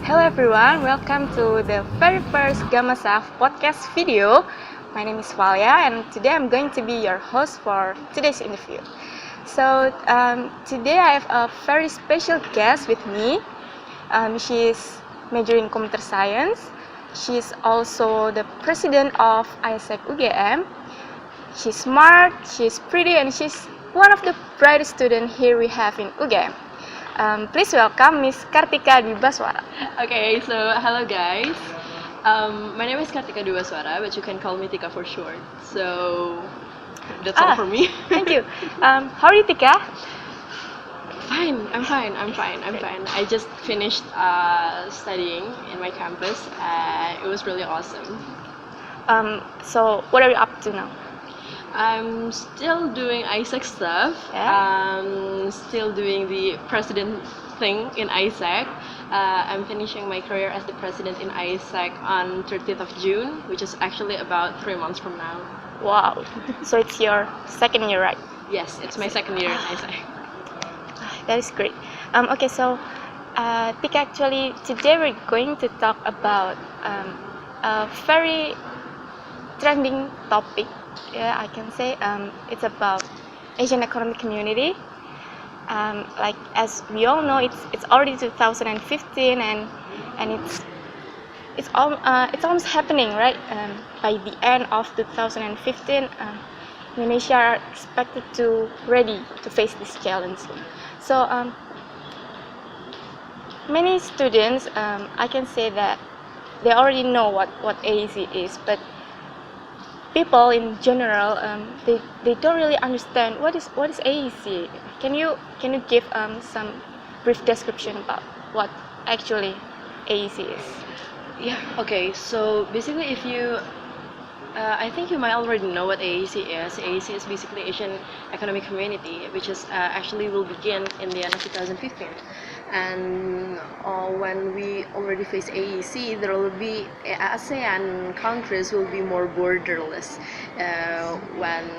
Hello everyone, welcome to the very first Gamasaf podcast video. My name is Valia and today I'm going to be your host for today's interview. Today I have a very special guest with me. She is majoring in computer science. She is also the president of Asean UGM. She's smart, she's pretty, and she's one of the brightest students here we have in UGM. Please welcome Miss Kartika Dibaswara. Okay, so hello guys. My name is Kartika Dewaswara, but you can call me Tika for short. So that's all for me. Thank you. How are you, Tika? I'm fine. I just finished studying in my campus. It was really awesome. So what are you up to now? I'm still doing ISEC stuff. Yeah. Still doing the president thing in ISEC. I'm finishing my career as the president in ISEC on 30th of June, which is actually about 3 months from now. Wow. So it's your second year, right? Yes, it's my second year in ISEC. That is great. Okay, so Tika, actually today we're going to talk about a very trending topic. Yeah, I can say it's about Asian Economic Community. Like as we all know, it's already 2015 and it's almost happening, right? By the end of 2015, Indonesia are expected to ready to face this challenge. So many students, I can say that they already know what AEC is, but people in general, they don't really understand what is AEC. Can you give some brief description about what actually AEC is? Yeah. Okay. So basically, if you I think you might already know what AEC is. AEC is basically Asian Economic Community, which is actually will begin in the end of 2015. And when we already face AEC, there will be ASEAN countries will be more borderless. When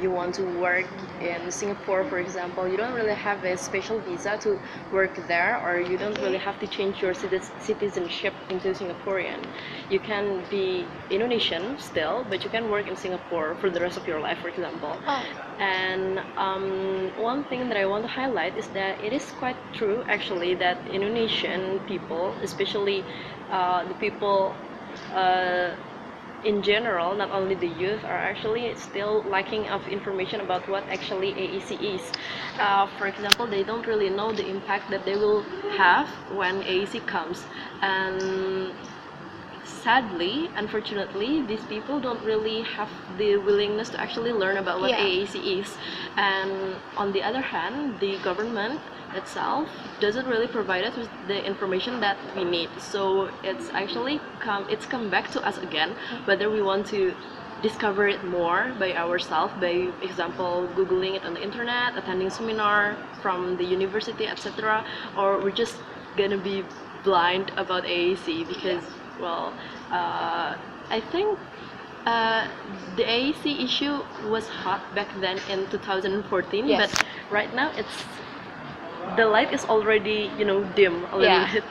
you want to work in Singapore, for example, you don't really have a special visa to work there, or you don't really have to change your citizenship into Singaporean. You can be Indonesian still, but you can work in Singapore for the rest of your life, for example. Oh. And one thing that I want to highlight is that it is quite true actually that Indonesian people, especially the people in general, not only the youth, are actually still lacking of information about what actually AEC is. For example, they don't really know the impact that they will have when AEC comes, and sadly, unfortunately, these people don't really have the willingness to actually learn about what AEC is. And on the other hand, the government itself doesn't really provide us with the information that we need. So it's actually come back to us again, whether we want to discover it more by ourselves, by example googling it on the internet, attending seminar from the university, etc., or we're just gonna be blind about AEC because, well, I think the AEC issue was hot back then in 2014, Yes. but right now the light is already dim a little bit.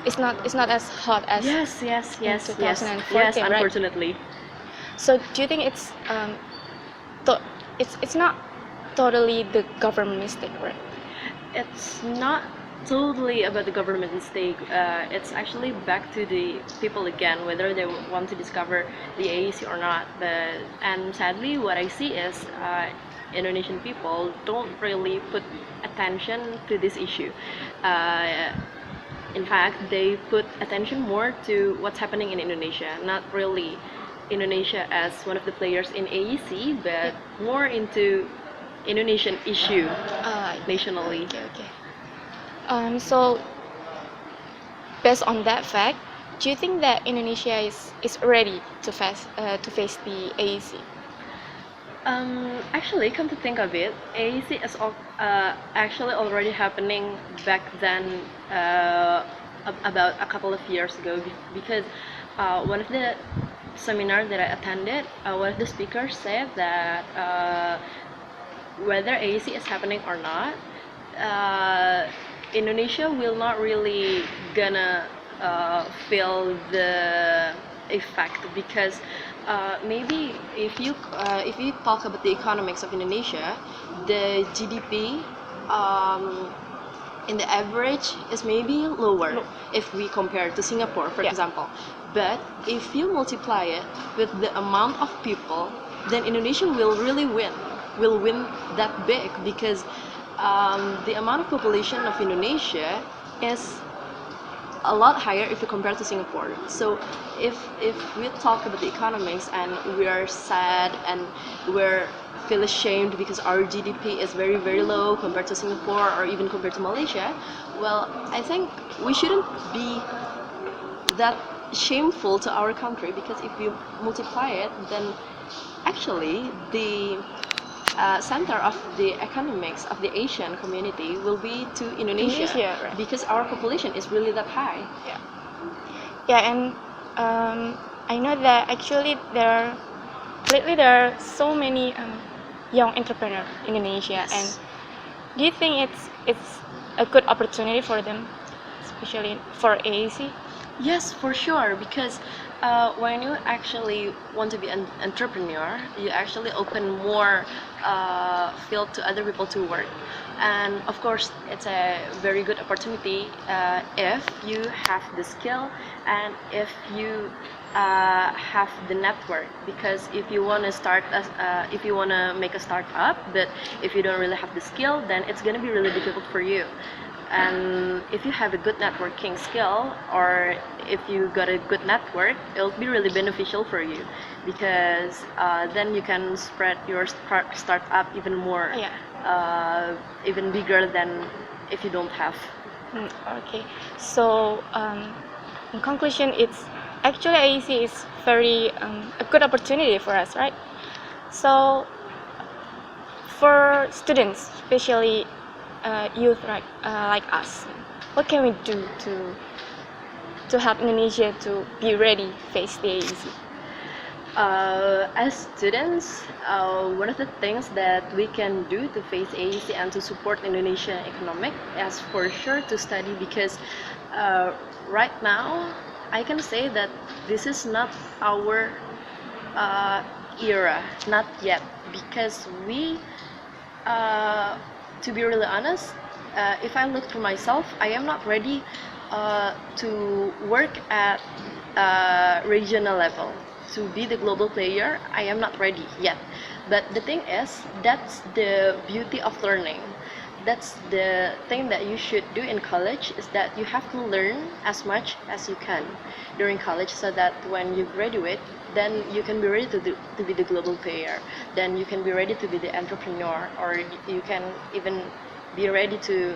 It's not as hot as Yes, 2014, yes, right? unfortunately. So do you think it's it's not totally the government mistake, right? It's not totally about the government mistake. It's actually back to the people again, whether they want to discover the AEC or not. And sadly, what I see is Indonesian people don't really put attention to this issue. In fact, they put attention more to what's happening in Indonesia, not really Indonesia as one of the players in AEC, but more into Indonesian issue nationally. Okay. So based on that fact, do you think that Indonesia is ready to face the AEC? Actually, come to think of it, AEC is actually already happening back then, about a couple of years ago, because one of the seminars that I attended, one of the speakers said that whether AEC is happening or not, Indonesia will not really gonna feel the effect because maybe if you talk about the economics of Indonesia, the GDP in the average is maybe lower if we compare to Singapore, for example. But if you multiply it with the amount of people, then Indonesia will really will win that big because the amount of population of Indonesia is a lot higher if you compare to Singapore. So if we talk about the economics and we are sad and we're feel ashamed because our GDP is very low compared to Singapore or even compared to Malaysia, well, I think we shouldn't be that shameful to our country because if you multiply it, then actually the center of the economics of the Asian community will be to Indonesia, right. because our population is really that high. And I know that actually lately there are so many young entrepreneurs in Indonesia, Yes. and do you think it's a good opportunity for them, especially for AAC? Yes, for sure, because when you actually want to be an entrepreneur, you actually open more field to other people to work. And of course, it's a very good opportunity if you have the skill and if you have the network. Because if you want to if you want to make a startup, but if you don't really have the skill, then it's going to be really difficult for you. And if you have a good networking skill or if you got a good network, it'll be really beneficial for you because then you can spread your startup even more, even bigger than if you don't have. Okay, so in conclusion, it's actually AEC is very a good opportunity for us, right? So for students, especially youth like us, what can we do to help Indonesia to be ready face the AEC? As students, one of the things that we can do to face AEC and to support Indonesian economic is for sure to study because right now I can say that this is not our era, not yet, because we to be really honest, if I look through myself, I am not ready to work at regional level. To be the global player, I am not ready yet. But the thing is, that's the beauty of learning. That's the thing that you should do in college, is that you have to learn as much as you can during college so that when you graduate, then you can be ready to be the global player. Then you can be ready to be the entrepreneur, or you can even be ready to,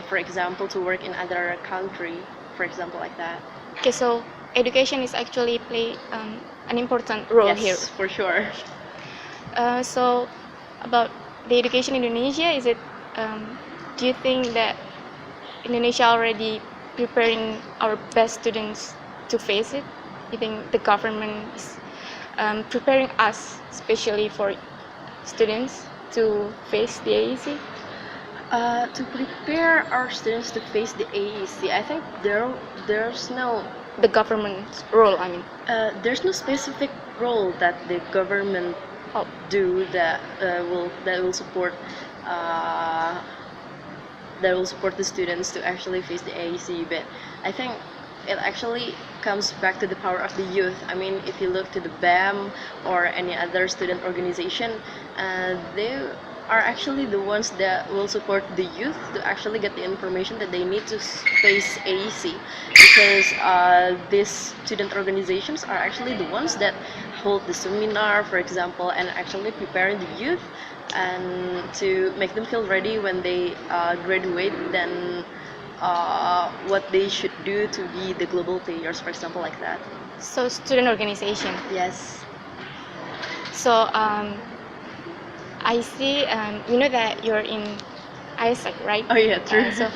for example, to work in other country, for example, like that. Okay, so education is actually play an important role Yes, here. for sure. So about the education in Indonesia, is it? Do you think that Indonesia already preparing our best students to face it? You think the government is preparing us, especially for students, to face the AEC? To prepare our students to face the AEC, I think there's no The government's role, I mean. there's no specific role that the government do that will support the students to actually face the AEC. But I think it actually comes back to the power of the youth. I mean, if you look to the BAM or any other student organization, they are actually the ones that will support the youth to actually get the information that they need to face AEC, because these student organizations are actually the ones that hold the seminar, for example, and actually preparing the youth and to make them feel ready when they graduate, then what they should do to be the global players, for example, like that. So student organization. Yes. So I see. You know that you're in ISEC, right? Oh yeah, true. So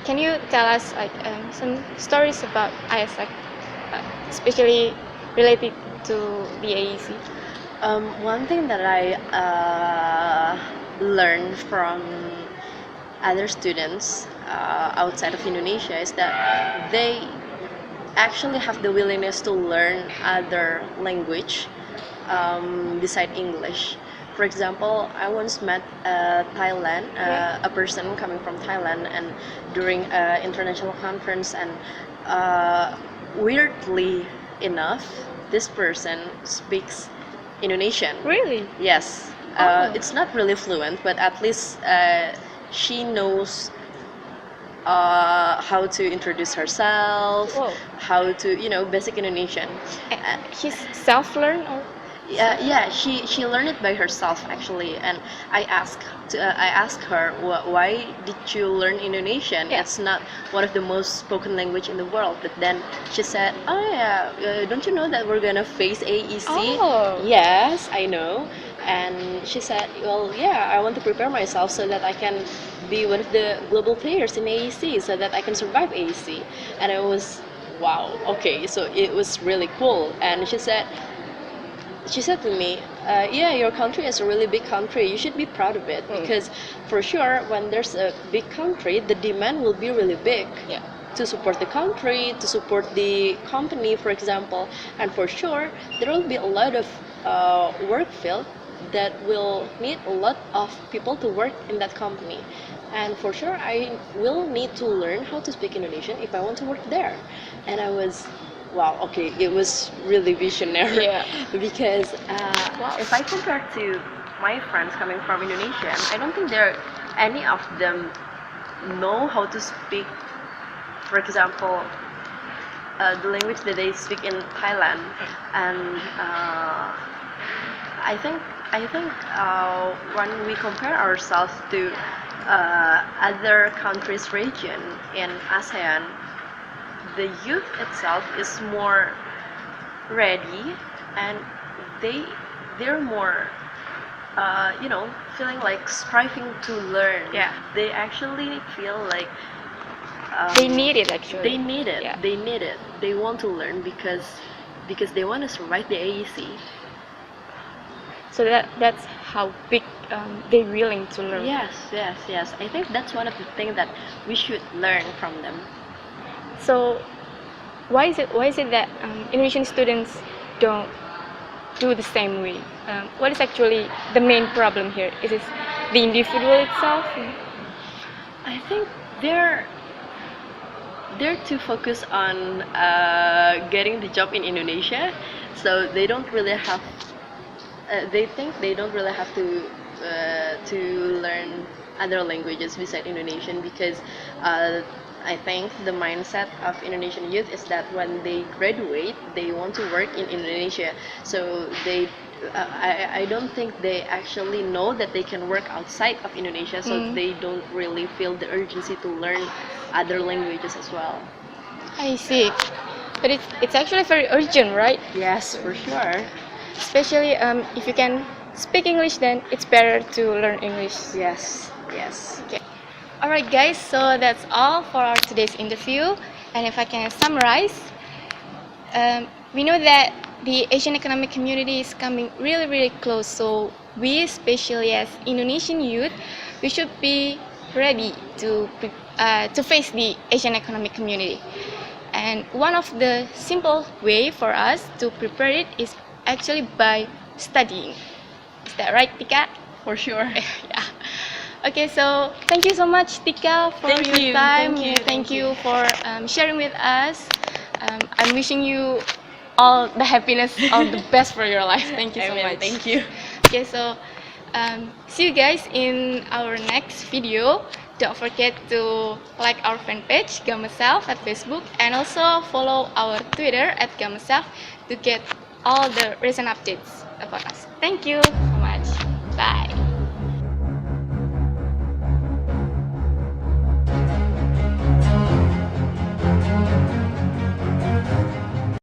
can you tell us like some stories about ISEC, especially related to the AEC? One thing that I learned from other students outside of Indonesia is that they actually have the willingness to learn other language beside English. For example, I once met Thailand, a person coming from Thailand, and during an international conference, and weirdly enough, this person speaks Indonesian. Really? Yes. Oh. It's not really fluent, but at least she knows how to introduce herself, Whoa. how to, basic Indonesian. She's self-learned or? Yeah, she learned it by herself actually, and I asked her, why did you learn Indonesian? Yeah. It's not one of the most spoken language in the world. But then she said, oh yeah, don't you know that we're gonna face AEC? Oh. Yes, I know. And she said, well, yeah, I want to prepare myself so that I can be one of the global players in AEC, so that I can survive AEC. And I was, wow, okay, so it was really cool. And she said to me, yeah, your country is a really big country. You should be proud of it, because for sure, when there's a big country, the demand will be really big. Yeah. To support the country, to support the company, for example. And for sure, there will be a lot of work field that will need a lot of people to work in that company. And for sure, I will need to learn how to speak Indonesian if I want to work there. And I was, wow, okay, it was really visionary. Yeah. Because if I compare to my friends coming from Indonesia, I don't think any of them know how to speak, for example, the language that they speak in Thailand. And I think when we compare ourselves to other countries region in ASEAN, the youth itself is more ready, and they're more feeling like striving to learn. Yeah. They actually feel like They need it actually. they need it. Yeah. They need it. They want to learn because they want to survive the AEC. So that's how big they're willing to learn. Yes. I think that's one of the things that we should learn from them. So why is it that Indonesian students don't do the same way? What is actually the main problem here? Is it the individual itself? I think they're too focused on getting the job in Indonesia, so they don't really have. They think they don't really have to learn other languages besides Indonesian, because I think the mindset of Indonesian youth is that when they graduate, they want to work in Indonesia. So I don't think they actually know that they can work outside of Indonesia, so they don't really feel the urgency to learn other languages as well. I see. But it's actually very urgent, right? Yes, for sure. Especially if you can speak English, then it's better to learn English. Yes. Okay. Alright guys, so that's all for our today's interview. And if I can summarize, we know that the Asian Economic Community is coming really, really close. So we, especially as Indonesian youth, we should be ready to face the Asian Economic Community. And one of the simple way for us to prepare it is actually by studying. Is that right, Tika? For sure. Yeah. Okay, so thank you so much, Tika, for Thank your you, time. thank you. For sharing with us. I'm wishing you all the happiness, all the best for your life. Thank you so Amen. much. Thank you. Okay, so see you guys in our next video. Don't forget to like our fan page, Gameself, at Facebook, and also follow our Twitter at Gameself to get all the recent updates about us. Thank you so much. Bye.